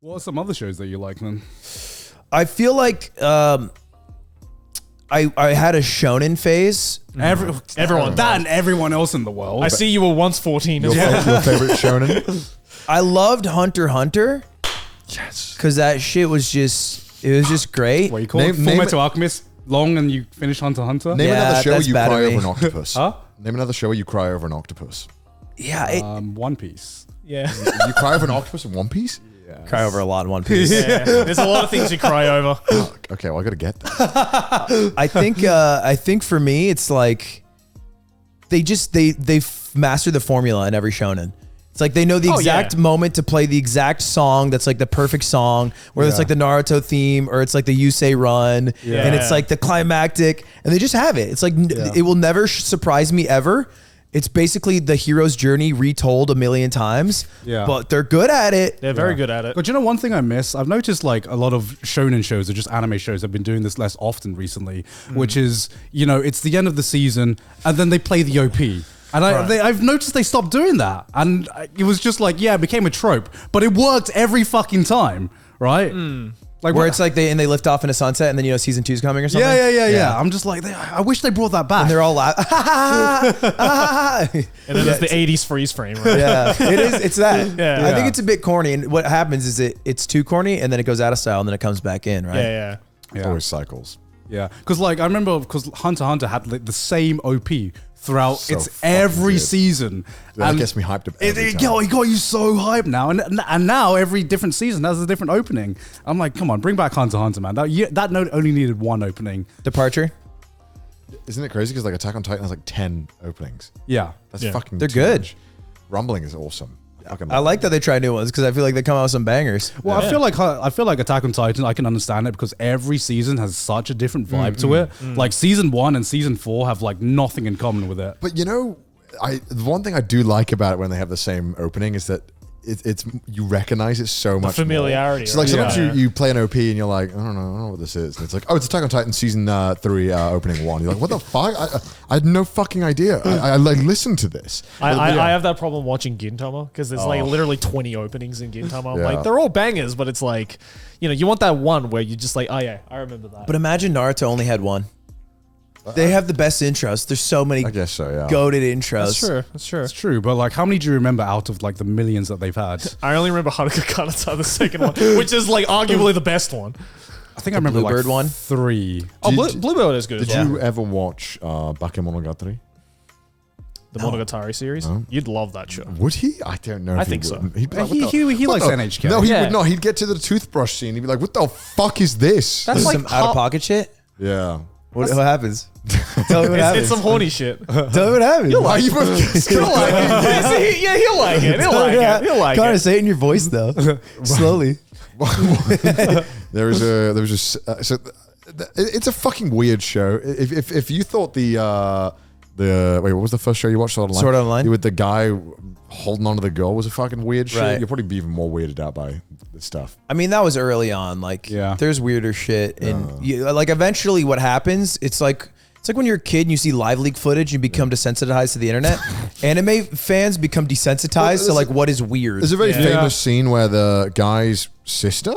What are some other shows that you like then? I feel like I had a shonen phase. Everyone. That and everyone else in the world. I see you were once 14. Your favorite shonen? I loved Hunter x Hunter. Yes. Because that shit was just, it was just great. What you call it? Full Metal Alchemist? Long and you finish Hunter x Hunter? Name another show where that's you bad cry of me. over an octopus. Huh? Name another show where you cry over an octopus. Yeah, One Piece. Yeah. You cry over an octopus in One Piece? Yeah. cry over a lot in One Piece. Yeah. There's a lot of things you cry over. Okay, well, I gotta get that. I think for me, it's like they master the formula in every shonen. It's like they know the exact moment to play the exact song that's like the perfect song, whether it's like the Naruto theme or it's like the Yusei run, and it's like the climactic, and they just have it. It's like it will never surprise me ever. It's basically the hero's journey retold a million times, but they're good at it. They're very good at it. But you know one thing I miss? I've noticed like a lot of shonen shows or just anime shows have been doing this less often recently, which is, you know, it's the end of the season and then they play the OP. And I've noticed they stopped doing that. And it was just like, it became a trope. But it worked every fucking time, right? Like Where it's like they lift off in a sunset and then, you know, season 2's coming or something. Yeah. I'm just like, I wish they brought that back. And they're all loud. And then there's the 80s freeze frame, right? Yeah, it is. It's that. Yeah. I think it's a bit corny. And what happens is it's too corny and then it goes out of style and then it comes back in, right? Yeah. It always cycles. Yeah. Because like, I remember because Hunter x Hunter had like, the same OP throughout So its fucking every good. season. That gets me hyped up every time. It got you so hyped now. And now every different season has a different opening. I'm like, come on, bring back Hunter x Hunter, man. That note only needed one opening. Departure. Isn't it crazy? Because like Attack on Titan has like 10 openings. Yeah. That's fucking They're too good. much. Rumbling is awesome. I like that they try new ones because I feel like they come out with some bangers. Well, I feel like Attack on Titan, I can understand it because every season has such a different vibe to it. Like season 1 and season 4 have like nothing in common with it. But you know, the one thing I do like about it when they have the same opening is that it's you recognize it so much familiarity, more. So like right? sometimes you play an OP and you're like, I don't know what this is. And it's like, oh, it's Attack on Titan season 3 opening 1. You're like, what the fuck? I had no fucking idea. I like listened to this. I have that problem watching Gintama because there's like literally 20 openings in Gintama. I'm Yeah. like, they're all bangers, but it's like, you know, you want that one where you just like, oh yeah, I remember that. But imagine Naruto only had one. They have the best intros. There's so many I guess so, yeah. goated intros. That's true. It's true, but like, how many do you remember out of like the millions that they've had? I only remember Haruka Kanata, the second one, which is like arguably the best one. I think I remember Bluebird like one? 3. Oh, Bluebird is good. Did as well. you ever watch Bakemonogatari? The Monogatari series? No. You'd love that show. Would he? I don't know. I if think he so. would. He'd be like, He what the- he what likes the- NHK. No, he Yeah. would not. He'd get to the toothbrush scene. He'd be like, what the fuck is this? That's like Some out of pocket shit. Yeah. What happens? Tell me what happens. it's some horny shit. Tell me what happens. Why are you both He'll like it. Yeah, he'll like it. He'll like it. He'll like Connor, it. say it in your voice though. Slowly. there was a so it's a fucking weird show. If you thought the wait, what was the first show you watched? Sword Art Online. Sword Art Online? With the guy holding onto the girl was a fucking weird shit. Right. You'll probably be even more weirded out by this stuff. I mean, that was early on. Like, there's weirder shit, and like eventually, what happens? It's like when you're a kid and you see live leak footage, you become desensitized to the internet. Anime fans become desensitized to like what is weird. There's a very famous scene where the guy's sister.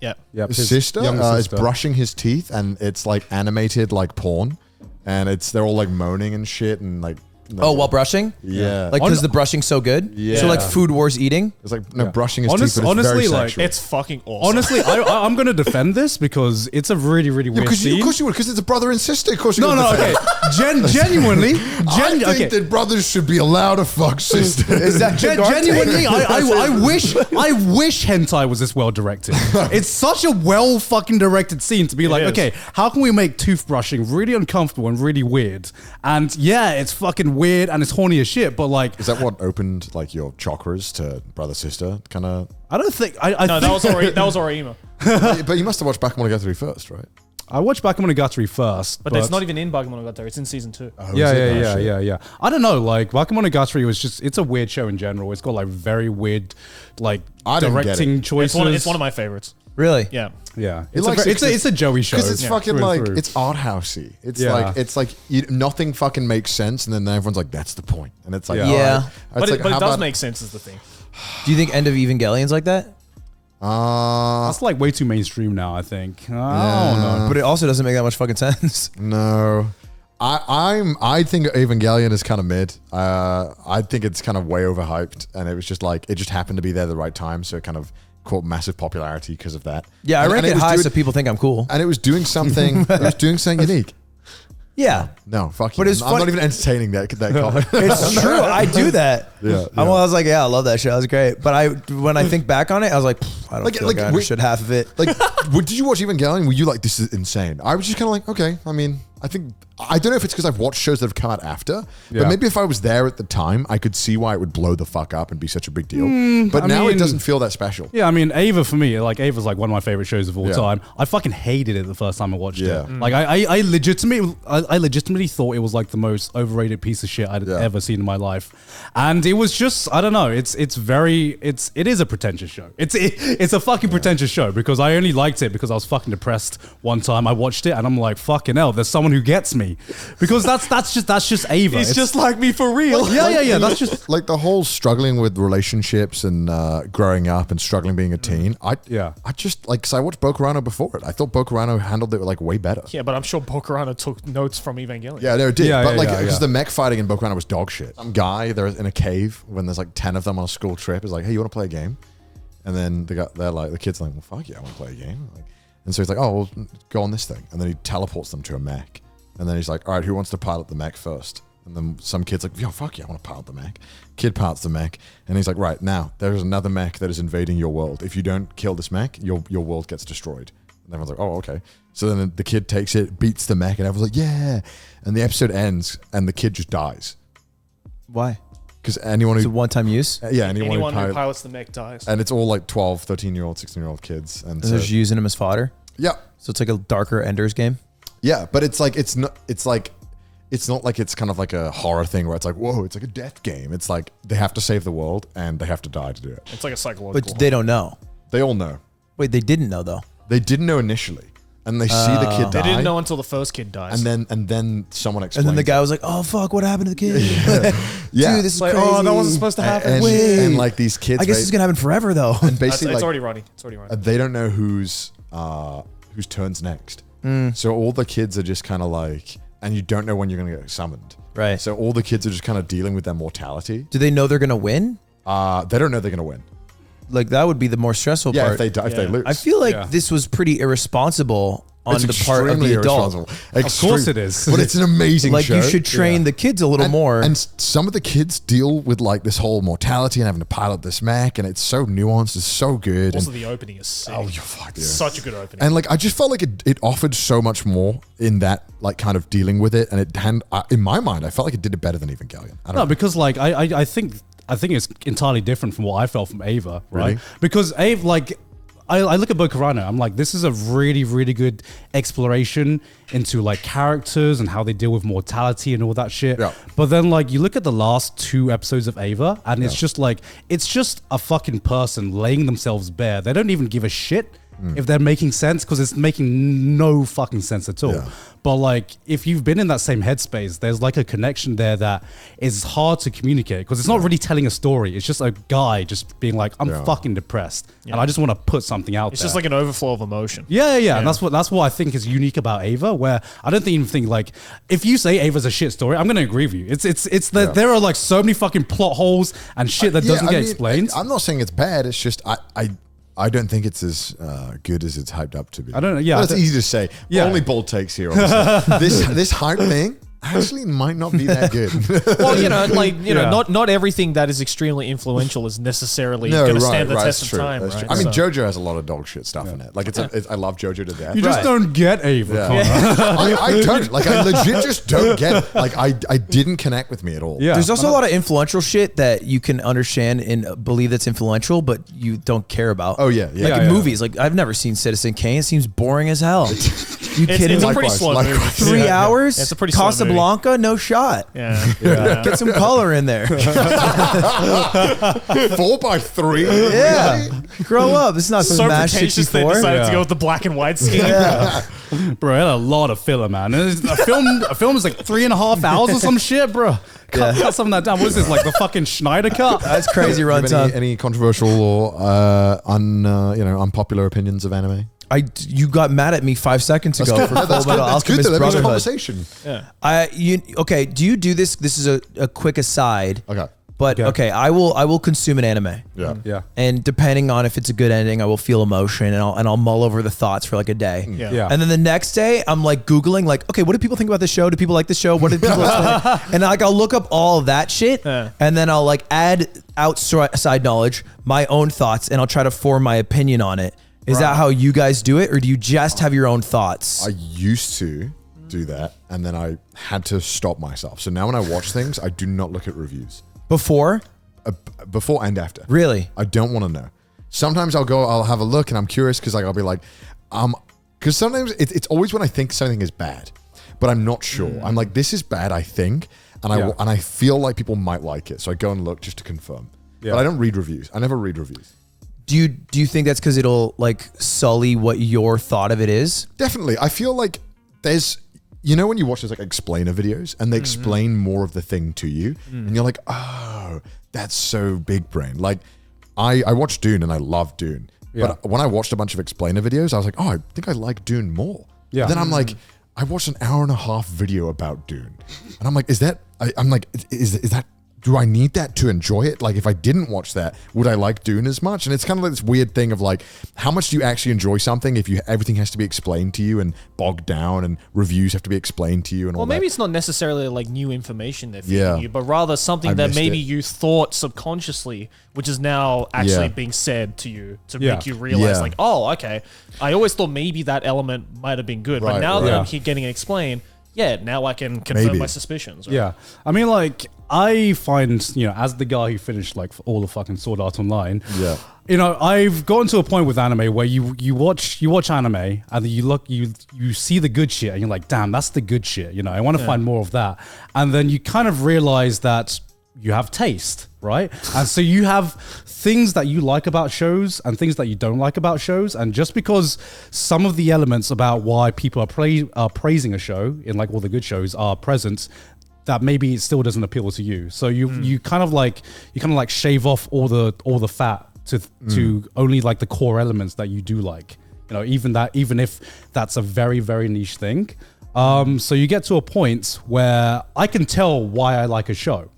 Yeah. His sister is brushing his teeth, and it's like animated like porn, and they're all like moaning and shit, and like while brushing, yeah, like because the brushing's so good. Yeah. So like Food Wars eating. it's like brushing his teeth, but it's honestly, very like, sexual. It's fucking awesome. Honestly, I'm going to defend this because it's a really, really weird scene. Of course you would, because it's a brother and sister. Of course you would. Okay. Genuinely, I think that brothers should be allowed to fuck sisters. Is that genuinely, I wish hentai was this well directed. It's such a well fucking directed scene to be like, okay, how can we make toothbrushing really uncomfortable and really weird? And yeah, it's fucking weird and it's horny as shit. But like, Is that what opened like your chakras to brother sister kind of? I don't think No, that was already emo. But you must have watched Bakemonogatari first, right? I watched Bakemonogatari first, But it's not even in Bakemonogatari. It's in season 2. Yeah. I don't know. Like Bakemonogatari was it's a weird show in general. It's got like very weird, like I don't get directing it. choices. It's one of my favorites. Really? Yeah. Yeah, He likes it it's a Joey show because it's fucking through and like through. it's art housey. Yeah. It's like nothing fucking makes sense, and then everyone's like, "That's the point," and it's like, Yeah. all Yeah. right. But It's it like, how does about- make sense is the thing. Do you think End of Evangelion's like that? That's like way too mainstream now, I think. I don't know. But it also doesn't make that much fucking sense. No. I think Evangelion is kind of mid. I think it's kind of way overhyped, and it was just like it just happened to be there at the right time, so it kind of caught massive popularity because of that. Yeah, I rank it high so people think I'm cool. And it was doing something. It was doing something unique. Yeah. No, fuck But you. it's I'm not even entertaining that comment. It's true. I do that. Yeah, I was like, yeah, I love that show. It was great. But when I think back on it, I was like, I don't feel like I understood half of it. Like, did you watch Evangelion? Were you like, this is insane? I was just kind of like, okay. I mean, I don't know if it's because I've watched shows that have come out after, but maybe if I was there at the time, I could see why it would blow the fuck up and be such a big deal. But now it doesn't feel that special. Yeah, I mean, Ava for me, like Ava's like one of my favorite shows of all time. I fucking hated it the first time I watched it. Like I legitimately thought it was like the most overrated piece of shit I'd ever seen in my life, and it was just, I don't know. It is a pretentious show. It's a fucking pretentious show because I only liked it because I was fucking depressed one time. I watched it and I'm like, fucking hell, there's someone who gets me, because that's just Ava. He's just like me for real. Yeah. That's just like the whole struggling with relationships and growing up and struggling being a teen. I just like, because I watched Bokurano before it. I thought Bokurano handled it like way better. Yeah, but I'm sure Bokurano took notes from Evangelion. Yeah, no, it did. But because the mech fighting in Bokurano was dog shit. Some guy, they're in a cave when there's like 10 of them on a school trip, is like, hey, you want to play a game? And then the kid's like, well, fuck yeah, I want to play a game. Like, and so he's like, oh, well, go on this thing. And then he teleports them to a mech. And then he's like, all right, who wants to pilot the mech first? And then some kid's like, yo, fuck yeah, I want to pilot the mech. Kid pilots the mech. And he's like, right, now, there's another mech that is invading your world. If you don't kill this mech, your world gets destroyed. And everyone's like, oh, okay. So then the kid takes it, beats the mech, and everyone's like, yeah. And the episode ends, and the kid just dies. Why? Because anyone It's who... a one-time use? Anyone who pilots the mech dies. And it's all like 12, 13-year-old, 16-year-old kids. And So they're just using him as fodder? yeah. So it's like a darker Ender's Game? Yeah, but it's like, it's not like it's kind of like a horror thing where it's like, whoa, it's like a death game. It's like they have to save the world and they have to die to do it. It's like a psychological. But they don't know. They all know. Wait, they didn't know though. They didn't know initially. And they see the kid die. They didn't know until the first kid dies. And then someone explains. And then the guy was like, "Oh fuck, what happened to the kid? Yeah. Dude, this is like, crazy. oh, that wasn't supposed to happen. And like these kids, I guess it's gonna happen forever though." and basically It's like, already running. It's already running. they don't know whose turns next. So all the kids are just kind of like, and you don't know when you're gonna get summoned. Right. So all the kids are just kind of dealing with their mortality. Do they know they're gonna win? They don't know they're gonna win. Like that would be the more stressful Yeah, part. if they die, if they lose. I feel like this was pretty irresponsible on It's the part of extremely the adult. irresponsible. Of course it is. But it's an amazing Like show. you should train the kids a little more. And some of the kids deal with like this whole mortality and having to pilot this mech, and it's so nuanced, it's so good. Also, and, the opening is sick. oh, you're fucked. Yeah. Such a good opening. And like I just felt like it offered so much more in that like kind of dealing with it, and in my mind I felt like it did it better than Evangelion. I don't No, know. because like I think it's entirely different from what I felt from Ava, right? Really? Because Ava, like, I look at Bokurano, I'm like, this is a really, really good exploration into like characters and how they deal with mortality and all that shit. Yeah. But then like you look at the last 2 episodes of Ava and it's just like, it's just a fucking person laying themselves bare. They don't even give a shit if they're making sense, because it's making no fucking sense at all. Yeah. But like, if you've been in that same headspace, there's like a connection there that is hard to communicate, because it's not really telling a story. It's just a guy just being like, I'm fucking depressed and I just want to put something out it's there. just like an overflow of emotion. Yeah. And that's what I think is unique about Ava, where I don't even think like, if you say Ava's a shit story, I'm going to agree with you. It's that there are like so many fucking plot holes and shit that doesn't get explained. I'm not saying it's bad. It's just I don't think it's as good as it's hyped up to be. I don't know. Yeah, That's easy to say. Yeah. Only bold takes here. Obviously. this hype thing actually might not be that good. Well, not everything that is extremely influential is necessally going to stand the test of true. time. That's Right? true. I mean, So- JoJo has a lot of dog shit stuff in it. Like I love JoJo to death. You just don't get Ava. Yeah. Connor. I don't. Like, I legit just don't get it. Like, I didn't connect with me at all. Yeah. There's also a lot of influential shit that you can understand and believe that's influential, but you don't care about. Oh, yeah. Like Yeah. in movies, like I've never seen Citizen Kane. It seems boring as hell. You kidding? It's a me? pretty slow movie. 3 hours? It's a pretty slow movie. Casablanca? No shot. Yeah. Get some color in there. 4x3. Yeah. Grow up. It's not So Smash pretentious they 64. decided to go with the black and white scheme. Yeah. Bro, it had a lot of filler, man. A film is like 3.5 hours or some shit, bro. Cut some of that down. What is this, like the fucking Schneider cut? That's crazy Do you have runtime. any controversial or unpopular opinions of anime? You got mad at me 5 seconds ago for Full Metal Alchemist That was a Brotherhood. conversation. Okay, do you do this? This is a quick aside. Okay. But okay, I will consume an anime. Yeah. Yeah. And depending on if it's a good ending, I will feel emotion and I'll mull over the thoughts for like a day. Yeah. And then the next day, I'm like Googling, like, okay, what do people think about this show? Do people like this show? What did people and like I'll look up all of that shit, and then I'll like add outside knowledge, my own thoughts, and I'll try to form my opinion on it. Is that how you guys do it, or do you just have your own thoughts? I used to do that, and then I had to stop myself. So now when I watch things, I do not look at reviews. Before And after. Really? I don't want to know. Sometimes I'll have a look and I'm curious because like I'll be like, because sometimes it's always when I think something is bad, but I'm not sure. I'm like, this is bad, I think, and I feel like people might like it, so I go and look just to confirm. But I don't read reviews. I never read reviews. Do you think that's because it'll like sully what your thought of it is? Definitely. I feel like there's, when you watch those like explainer videos and they explain more of the thing to you and you're like, oh, that's so big brain. Like I watched Dune and I love Dune. Yeah. But when I watched a bunch of explainer videos, I was like, oh, I think I like Dune more. Yeah. Then I'm like, I watched an 1.5-hour video about Dune. And I'm like, is that, do I need that to enjoy it? Like if I didn't watch that, would I like Dune as much? And it's kind of like this weird thing of like, how much do you actually enjoy something if everything has to be explained to you and bogged down and reviews have to be explained to you and all that? Well, maybe it's not necessarily like new information they're feeding you, but rather something that maybe you thought subconsciously, which is now actually being said to you to make you realize like, oh, okay. I always thought maybe that element might have been good, but now that I'm getting it explained, now I can confirm my suspicions. Right? Yeah. I mean, like, I find, as the guy who finished, like, all the fucking Sword Art Online, I've gotten to a point with anime where you watch anime and then you see the good shit and you're like, damn, that's the good shit. I want to find more of that. And then you kind of realize that you have taste, right? And so you have things that you like about shows and things that you don't like about shows. And just because some of the elements about why people are praising a show in like all the good shows are present, that maybe it still doesn't appeal to you. So you kind of like shave off all the fat to only like the core elements that you do like. Even if that's a very, very niche thing. So you get to a point where I can tell why I like a show,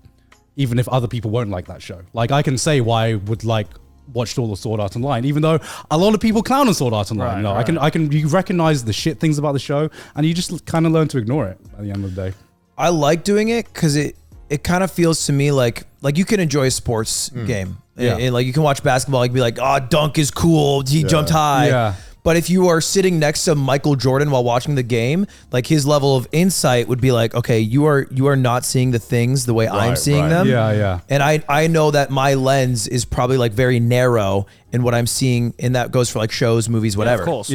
even if other people won't like that show. Like I can say why I would like watched all the Sword Art Online, even though a lot of people clown on Sword Art Online. You recognize the shit things about the show and you just kind of learn to ignore it at the end of the day. I like doing it because it kind of feels to me like you can enjoy a sports game. And like you can watch basketball, you can be like, oh, dunk is cool, he jumped high. Yeah. But if you are sitting next to Michael Jordan while watching the game, like his level of insight would be like, okay, you are not seeing the things the way I'm seeing them. Yeah, yeah. And I know that my lens is probably like very narrow in what I'm seeing, and that goes for like shows, movies, whatever. Of course.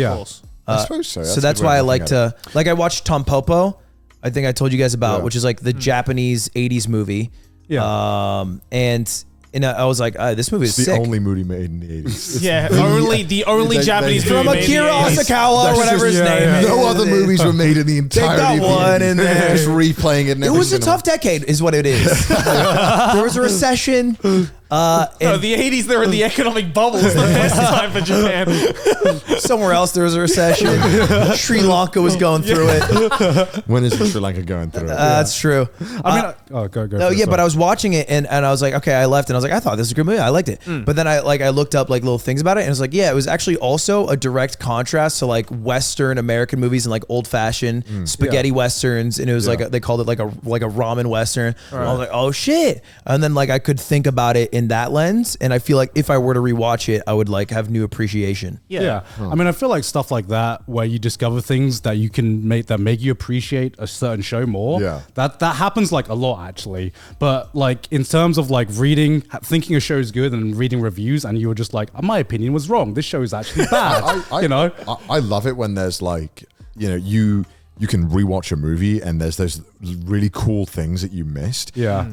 I suppose so. So that's why I like to, like I watched Tom Popo, I think I told you guys about, which is like the Japanese 80s movie. Yeah. And I was like, this movie is the sick. only movie made in the 80s. The only Japanese movie from Akira Asakawa or whatever his name is. No other movies were made in the entirety They got one in there. Just replaying it. It was a tough decade, is what it is. There was a recession. No, the 80s, they were in the economic bubble. It's the best time for Japan. Somewhere else there was a recession. Sri Lanka was going through it. When is Sri Lanka going through it? That's true. I mean, go. No, yeah, but I was watching it and I was like, okay, I left and I was like, I thought this was a good movie. I liked it. But then I looked up like little things about it and it was like, yeah, it was actually also a direct contrast to like Western American movies and like old fashioned spaghetti Westerns. And it was like, they called it like a ramen Western. Right. I was like, oh shit. And then like I could think about it in that lens. And I feel like if I were to rewatch it, I would like have new appreciation. Yeah. I mean, I feel like stuff like that where you discover things that you can make you appreciate a certain show more. Yeah. That happens like a lot actually. But like in terms of like reading, thinking a show is good and reading reviews and you were just like, my opinion was wrong. This show is actually bad. I love it when there's like you can rewatch a movie and there's those really cool things that you missed. Yeah.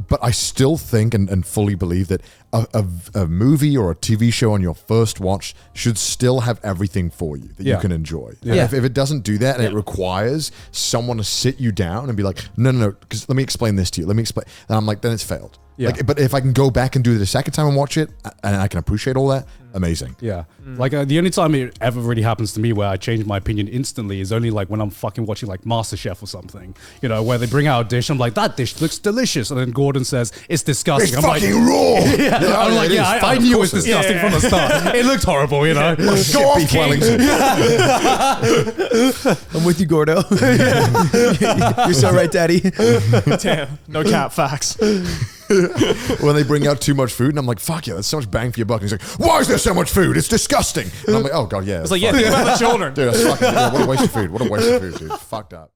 But I still think and fully believe that a movie or a TV show on your first watch should still have everything for you that you can enjoy. Yeah. If it doesn't do that and it requires someone to sit you down and be like, no, because let me explain this to you. Let me explain. And I'm like, then it's failed. Yeah. Like, but if I can go back and do it a second time and watch it and I can appreciate all that, amazing. Yeah. Like the only time it ever really happens to me where I change my opinion instantly is only like when I'm fucking watching like MasterChef or something, where they bring out a dish. I'm like, that dish looks delicious. And then Gordon says, it's disgusting. It's I'm fucking like, raw. I'm like, I knew it was disgusting from the start. It looked horrible, Go off, King. I'm with you, Gordo. You're so right, Daddy. Damn, no cap facts. When they bring out too much food, and I'm like, fuck yeah, that's so much bang for your buck. And he's like, why is there so much food? It's disgusting. And I'm like, oh god, yeah. It's like, think about the children. Dude, that's fucking, what a waste of food. What a waste of food, dude. Fucked up.